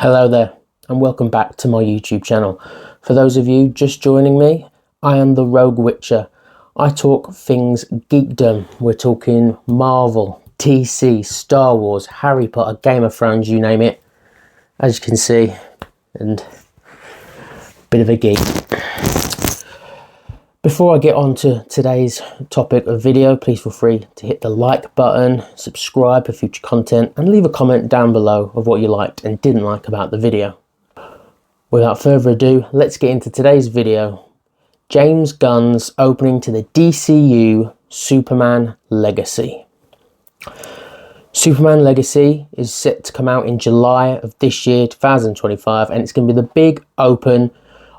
Hello there and welcome back to my YouTube channel. For those of you just joining me, I am the Rogue Witcher. I talk things geekdom. We're talking Marvel, DC, Star Wars, Harry Potter, Game of Thrones, you name it. As you can see, and a bit of a geek. Before I get on to today's topic of video, please feel free to hit the like button, subscribe for future content, and leave a comment down below of what you liked and didn't like about the video. Without further ado, let's get into today's video. James Gunn's opening to the DCU Superman Legacy. Superman Legacy is set to come out in July of this year, 2025, and it's going to be the big open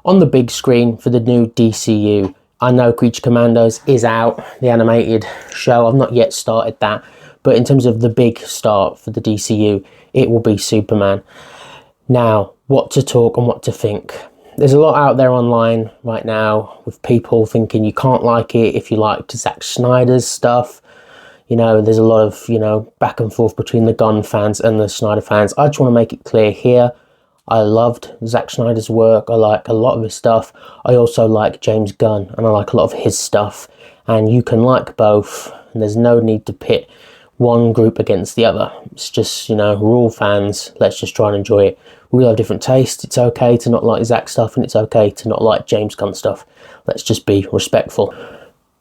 on the big screen for the new DCU. I know Creature Commandos is out, the animated show. I've not yet started that, but in terms of the big start for the DCU, it will be Superman. Now, what to talk and what to think. There's a lot out there online right now with people thinking you can't like it if you liked Zack Snyder's stuff. You know, there's a lot of, back and forth between the Gunn fans and the Snyder fans. I just want to make it clear here. I loved Zack Snyder's work. I like a lot of his stuff. I also like James Gunn and I like a lot of his stuff. And you can like both and there's no need to pit one group against the other. It's just, we're all fans. Let's just try and enjoy it. We all have different tastes. It's okay to not like Zack stuff and it's okay to not like James Gunn stuff. Let's just be respectful.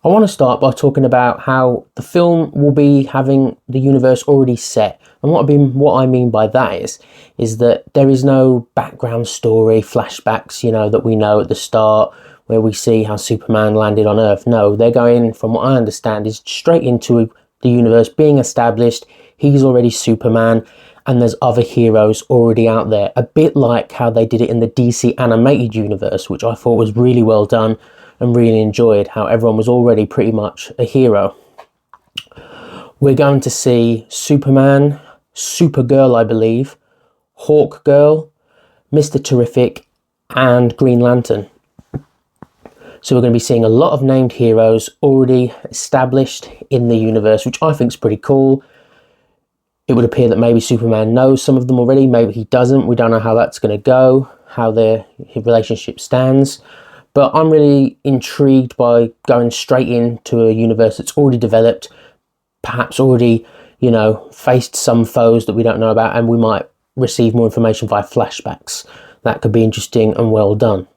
I want to start by talking about how the film will be having the universe already set. And what I mean by that is that there is no background story, flashbacks, that we know at the start where we see how Superman landed on Earth. No, they're going, from what I understand, is straight into the universe being established. He's already Superman and there's other heroes already out there. A bit like how they did it in the DC animated universe, which I thought was really well done and really enjoyed, how everyone was already pretty much a hero. We're going to see Superman, Supergirl, I believe, Hawkgirl, Mr. Terrific, and Green Lantern. So we're going to be seeing a lot of named heroes already established in the universe, which I think is pretty cool. It would appear that maybe Superman knows some of them already, maybe he doesn't. We don't know how that's going to go, how their relationship stands. But I'm really intrigued by going straight into a universe that's already developed, perhaps already, faced some foes that we don't know about, and we might receive more information via flashbacks. That could be interesting and well done.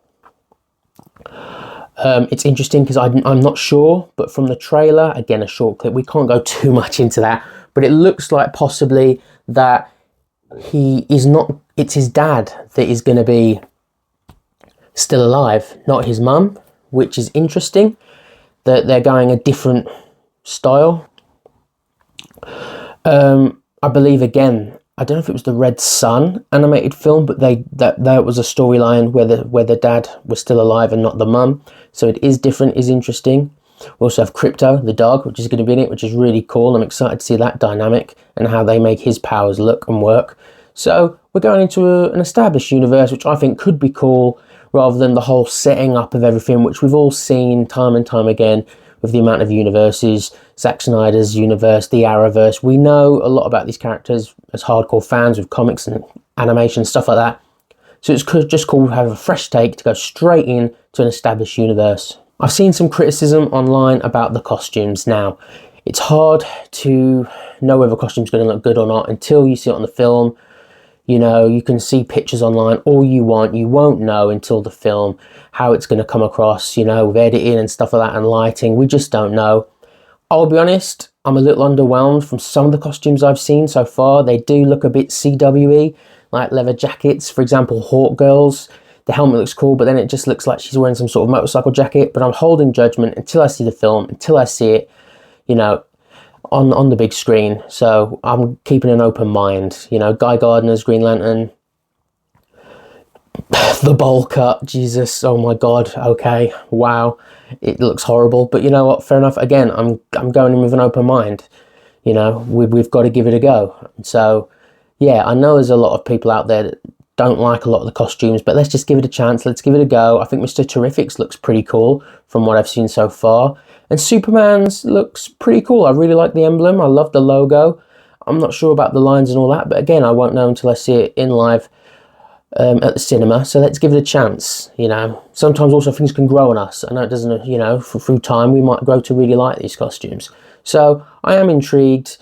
It's interesting because I'm not sure, but from the trailer, again, a short clip, we can't go too much into that, but it looks like possibly that it's his dad that is going to be still alive, not his mum, which is interesting that they're going a different style. I believe, again, I don't know if it was the Red Sun animated film, but that was a storyline where the dad was still alive and not the mum, so it is different, is interesting. We also have Crypto, the dog, which is going to be in it, which is really cool. I'm excited to see that dynamic and how they make his powers look and work. So we're going into an established universe, which I think could be cool, rather than the whole setting up of everything, which we've all seen time and time again with the amount of universes, Zack Snyder's universe, the Arrowverse. We know a lot about these characters as hardcore fans with comics and animation, stuff like that. So it's just cool to have a fresh take to go straight in to an established universe. I've seen some criticism online about the costumes. Now, it's hard to know whether a costume's going to look good or not until you see it on the film. You can see pictures online all you want. You won't know until the film how it's going to come across, with editing and stuff like that and lighting. We just don't know. I'll be honest, I'm a little underwhelmed from some of the costumes I've seen so far. They do look a bit CW-y, like leather jackets. For example, Hawkgirl's, the helmet looks cool, but then it just looks like she's wearing some sort of motorcycle jacket. But I'm holding judgment until I see the film, until I see it, on the big screen. So I'm keeping an open mind. Guy Gardner's Green Lantern, the bowl cut, Jesus, oh my god, okay, wow, it looks horrible, but you know what, fair enough. Again, I'm going in with an open mind. We've got to give it a go. So yeah, I know there's a lot of people out there that don't like a lot of the costumes, but let's just give it a chance. Let's give it a go. I think Mr. Terrific's looks pretty cool from what I've seen so far. And Superman's looks pretty cool. I really like the emblem. I love the logo. I'm not sure about the lines and all that, but again, I won't know until I see it in live. at the cinema, so let's give it a chance. You know, sometimes also things can grow on us. I know it doesn't, you know, through time we might grow to really like these costumes. So I am intrigued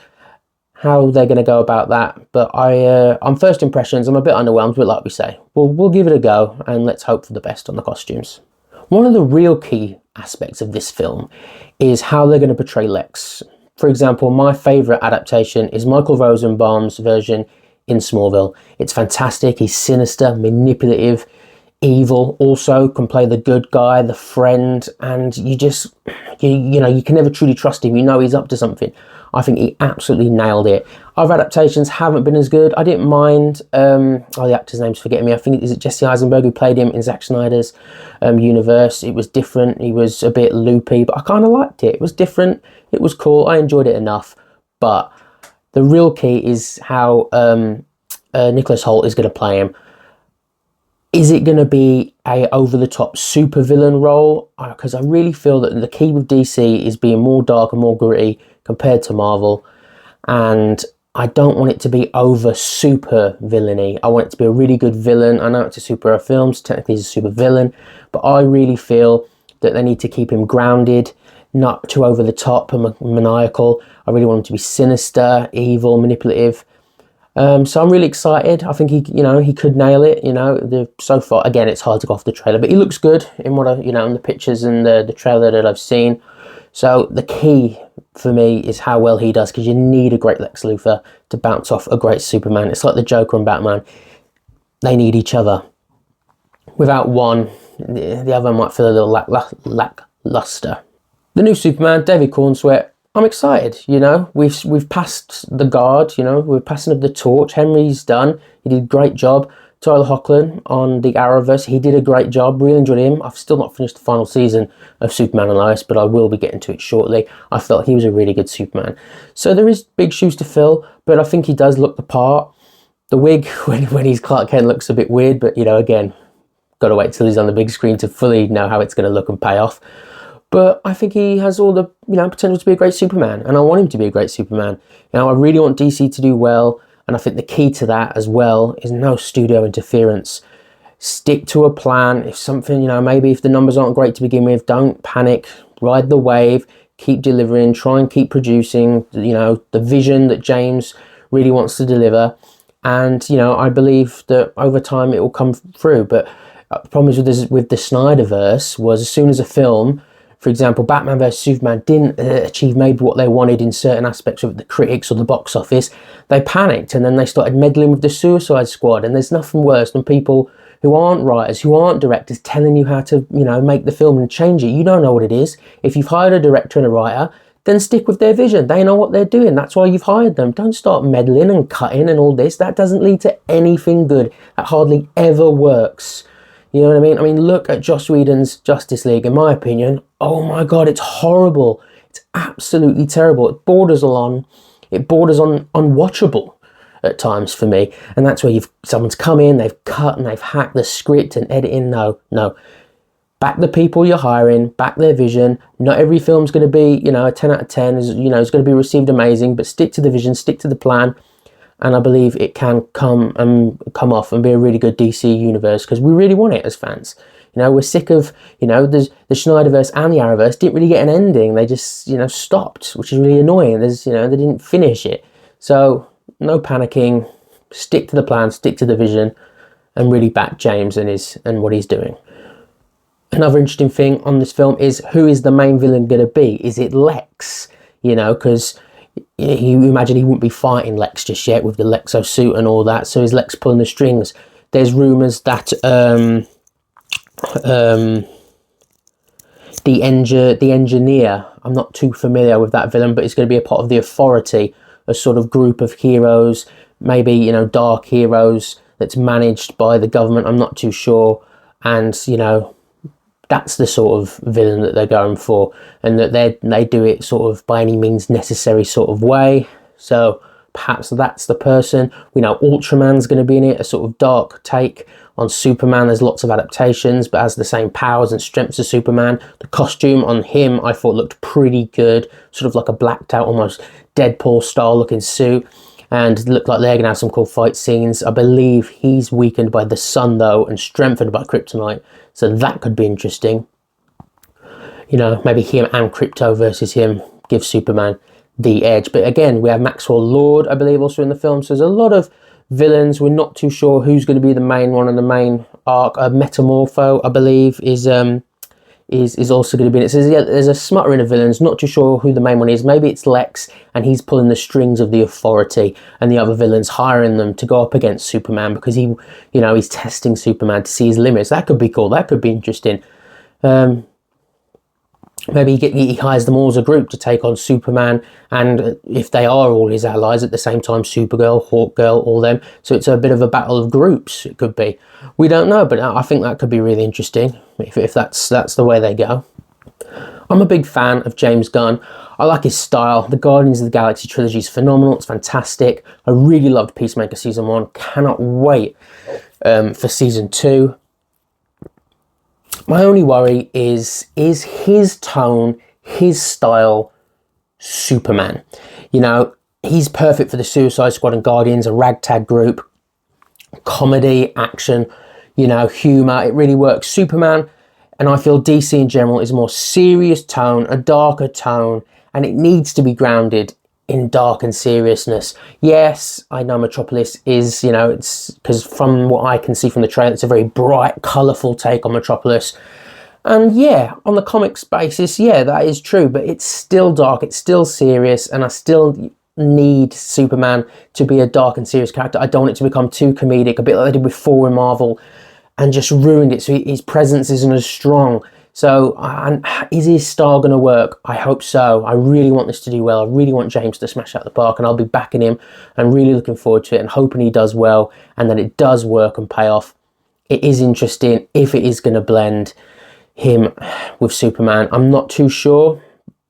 how they're going to go about that, but on first impressions, I'm a bit underwhelmed, but like we say, we'll give it a go, and let's hope for the best on the costumes. One of the real key aspects of this film is how they're going to portray Lex. For example, my favourite adaptation is Michael Rosenbaum's version in Smallville. It's fantastic. He's sinister, manipulative, evil, also can play the good guy, the friend, and you know, you can never truly trust him. You know he's up to something. I think he absolutely nailed it. Other adaptations haven't been as good. I didn't mind, the actor's name's forgetting me. I think, is it Jesse Eisenberg who played him in Zack Snyder's universe? It was different. He was a bit loopy, but I kind of liked it. It was different. It was cool. I enjoyed it enough. But the real key is how Nicholas Hoult is going to play him. Is it going to be a over-the-top supervillain role? Because I really feel that the key with DC is being more dark and more gritty compared to Marvel. And I don't want it to be over super villainy. I want it to be a really good villain. I know it's a superhero film, so technically he's a super villain, but I really feel that they need to keep him grounded, not too over the top and maniacal. I really want him to be sinister, evil, manipulative. So I'm really excited. I think he could nail it. You know, so far, again, it's hard to go off the trailer, but he looks good in what in the pictures and the trailer that I've seen. So the key for me is how well he does, because you need a great Lex Luthor to bounce off a great Superman. It's like the Joker and Batman. They need each other. Without one, the other might feel a little lackluster. The new Superman, David Cornsweet, I'm excited. You know, we've passed the guard. You know, we're passing of the torch. Henry's done. He did a great job. Tyler Hoechlin on the Arrowverse, he did a great job. Really enjoyed him. I've still not finished the final season of Superman and Lois, but I will be getting to it shortly. I felt he was a really good Superman. So there is big shoes to fill, but I think he does look the part. The wig, when he's Clark Kent, looks a bit weird, but, you know, again, got to wait till he's on the big screen to fully know how it's going to look and pay off. But I think he has all the, potential to be a great Superman, and I want him to be a great Superman. You know, I really want DC to do well, and I think the key to that as well is no studio interference. Stick to a plan. If something, maybe if the numbers aren't great to begin with, don't panic. Ride the wave. Keep delivering. Try and keep producing, the vision that James really wants to deliver. And, I believe that over time it will come through. But the problem is with the Snyderverse was, as soon as a film, for example, Batman vs Superman didn't achieve maybe what they wanted in certain aspects of the critics or the box office, they panicked and then they started meddling with the Suicide Squad. And there's nothing worse than people who aren't writers, who aren't directors, telling you how to, make the film and change it. You don't know what it is. If you've hired a director and a writer, then stick with their vision. They know what they're doing. That's why you've hired them. Don't start meddling and cutting and all this. That doesn't lead to anything good. That hardly ever works. You know what I mean? I mean, look at Joss Whedon's Justice League. In my opinion, oh my God, it's horrible. It's absolutely terrible. It borders on unwatchable at times for me. And that's where someone's come in, they've cut and they've hacked the script and editing. No. Back the people you're hiring, back their vision. Not every film's going to be, a 10 out of 10. Is going to be received amazing, but stick to the vision, stick to the plan. And I believe it can come off and be a really good DC universe, because we really want it as fans. We're sick of, the Snyderverse and the Arrowverse didn't really get an ending. They just, stopped, which is really annoying. They didn't finish it. So no panicking, stick to the plan, stick to the vision, and really back James and what he's doing. Another interesting thing on this film is, who is the main villain going to be? Is it Lex? Because you imagine he wouldn't be fighting Lex just yet with the Lexo suit and all that. So is Lex pulling the strings? There's rumours that the engineer, I'm not too familiar with that villain, but it's going to be a part of the Authority, a sort of group of heroes, maybe, dark heroes that's managed by the government. I'm not too sure. And, that's the sort of villain that they're going for, and that they do it sort of by any means necessary sort of way. So perhaps that's the person. We know Ultraman's going to be in it, a sort of dark take on Superman. There's lots of adaptations, but has the same powers and strengths as Superman. The costume on him I thought looked pretty good, sort of like a blacked out, almost Deadpool style looking suit. and it looked like they're going to have some cool fight scenes. I believe he's weakened by the sun though and strengthened by kryptonite, so that could be interesting. You know, maybe him and Krypto versus him, give Superman the edge. But again, we have Maxwell Lord, I believe, also in the film, so there's a lot of villains. We're not too sure who's going to be the main one in the main arc. Metamorpho, I believe, is also going to be in it. So yeah, there's a smattering of villains. Not too sure who the main one is. Maybe it's Lex, and he's pulling the strings of the Authority, and the other villains hiring them to go up against Superman because he, you know, he's testing Superman to see his limits. That could be cool. That could be interesting. Maybe he hires them all as a group to take on Superman, and if they are all his allies at the same time, Supergirl, Hawkgirl, all them. So it's a bit of a battle of groups, it could be. We don't know, but I think that could be really interesting if that's the way they go. I'm a big fan of James Gunn. I like his style. The Guardians of the Galaxy trilogy is phenomenal. It's fantastic. I really loved Peacemaker Season 1. Cannot wait for Season 2. My only worry is his tone, his style, Superman. You know, he's perfect for the Suicide Squad and Guardians, a ragtag group. Comedy, action, you know, humour, it really works. Superman, and I feel DC in general, is a more serious tone, a darker tone, and it needs to be grounded in dark and seriousness. Yes, I know Metropolis is, you know, it's because from what I can see from the trailer, it's a very bright, colourful take on Metropolis. And yeah, on the comics basis, yeah, that is true, but it's still dark, it's still serious, and I still need Superman to be a dark and serious character. I don't want it to become too comedic, a bit like they did with Thor in Marvel, and just ruined it, so his presence isn't as strong. So, is his style going to work? I hope so. I really want this to do well. I really want James to smash out the park, and I'll be backing him and really looking forward to it and hoping he does well and that it does work and pay off. It is interesting if it is going to blend him with Superman. I'm not too sure.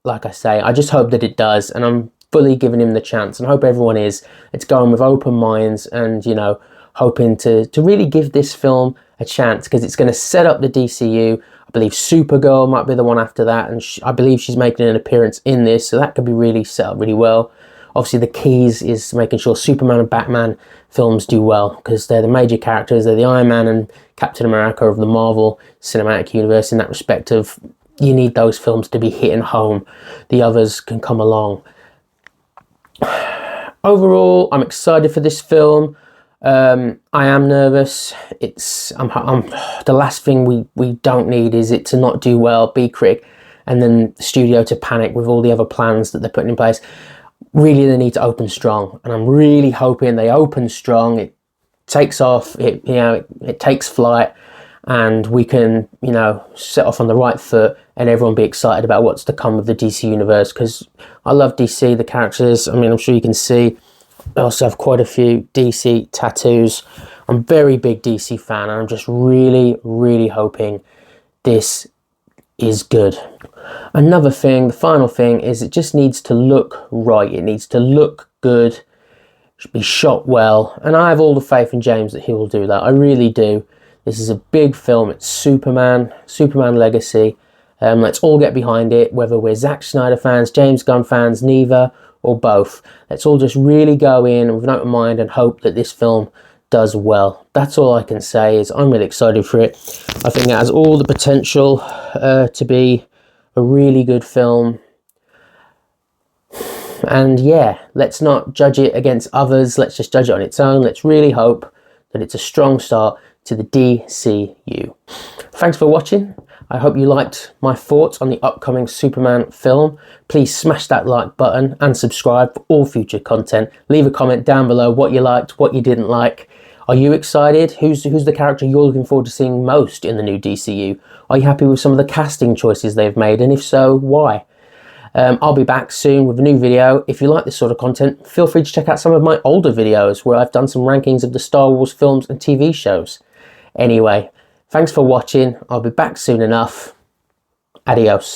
Like I say, I just hope that it does, and I'm fully giving him the chance, and I hope everyone is. It's going with open minds and, you know, hoping to really give this film a chance because it's going to set up the DCU. I believe Supergirl might be the one after that, and I believe she's making an appearance in this, so that could be really set up really well. Obviously, the keys is making sure Superman and Batman films do well because they're the major characters. They're the Iron Man and Captain America of the Marvel Cinematic Universe in that respect of you need those films to be hitting home. The others can come along. Overall, I'm excited for this film. I am nervous. The last thing we don't need is it to not do well, be critic, and then the studio to panic with all the other plans that they're putting in place. Really, they need to open strong, and I'm really hoping they open strong. It takes off. It takes flight, and we can, you know, set off on the right foot, and everyone be excited about what's to come with the DC universe. Because I love DC, the characters. I mean, I'm sure you can see. I also have quite a few DC tattoos. I'm a very big DC fan, and I'm just really, really hoping this is good. Another thing, the final thing, is it just needs to look right. It needs to look good. It should be shot well, and I have all the faith in James that he will do that. I really do. This is a big film. It's Superman Legacy. Let's all get behind it, whether we're Zack Snyder fans, James Gunn fans, neither, or both. Let's all just really go in with an open mind and hope that this film does well. That's all I can say. Is I'm really excited for it. I think it has all the potential to be a really good film. And yeah, let's not judge it against others. Let's just judge it on its own. Let's really hope that it's a strong start to the DCU. Thanks for watching. I hope you liked my thoughts on the upcoming Superman film. Please smash that like button and subscribe for all future content. Leave a comment down below what you liked, what you didn't like. Are you excited? Who's the character you're looking forward to seeing most in the new DCU? Are you happy with some of the casting choices they've made? And if so, why? I'll be back soon with a new video. If you like this sort of content, feel free to check out some of my older videos where I've done some rankings of the Star Wars films and TV shows. Anyway, thanks for watching. I'll be back soon enough. Adios.